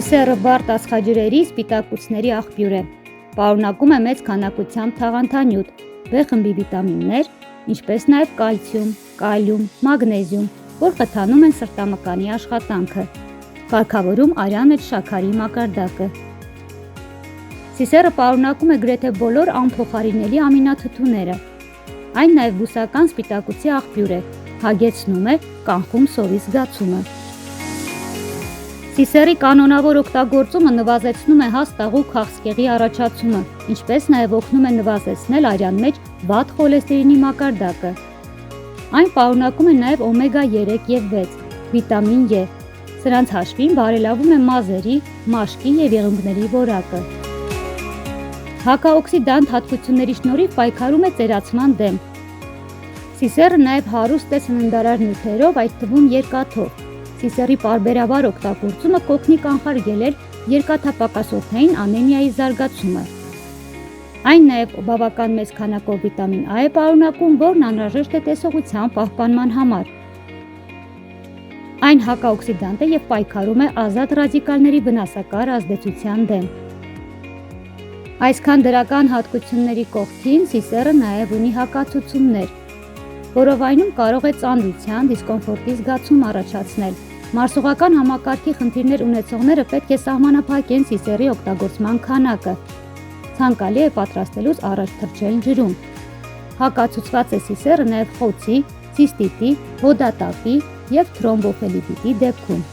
Սիսերը բարդ ածխաջրերի, սպիտակուցների աղբյուր է։ Պարունակում է մեծ քանակությամբ թաղանթանյութ, B խմբի վիտամիններ, ինչպես նաև կալցիում, կալիում, մագնեզիում, որ խթանում են սրտամկանի աշխատանքը, կարգավորում արյան մեջ շաքարի մակարդակը։ Սիսերը պարունակում է գրեթե բոլոր անփոխարինելի ամինաթթուները։ Այն նաև բուսական սպիտակուցի աղբյուր է, հագեցնում է, կանխում սովի զգացումը։ Սիսերի կանոնավոր օգտագործումը նվազեցնում է հաստ աղու քաղցկեղի առաջացումը, ինչպես նաև օգնում է նվազեցնել արյան մեջ վատ խոլեստերինի մակարդակը։ Այն պարունակում է նաև օմեգա 3 և 6, վիտամին E։ Սրանց հաշվին բարելավում է մազերի, մաշկի և եղունգների որակը։ Հակաօքսիդանտ հատկությունների շնորհիվ պայքարում է ծերացման դեմ։ Սիսերը նաև հարուստ է սննդարար նյութերով, այդ թվում երկաթով։ Սիսերի պարբերաբար օգտագործումը կօգնի կանխարգելել երկաթապակասոթային անեմիայի զարգացումը։ Այն նաև բավական մեծ քանակով վիտամին A է պարունակում, որն անհրաժեշտ է տեսողության պահպանման համար։ Այն հակաօքսիդանտ է և պայքարում է ազատ ռադիկալների վնասակար ազդեցության դեմ։ Այսքան հատկությունների կողքին սիսերը նաև ունի հակացուցումներ։ Որովայնում կարող է ծանրության, դիսկոմֆորտի զգացում առաջացնել։ Մարսողական համակարգի խնդիրներ ունեցողները պետք է սահմանափակեն սիսերի օգտագործման քանակը։ Ցանկալի է պատրաստելուց առաջ թրջել ջրում։ Հակացուցված է սիսերը նաև խոցի, ցիստիտի, հոդատապի և թրոմբոֆլեբիտի դեպքում։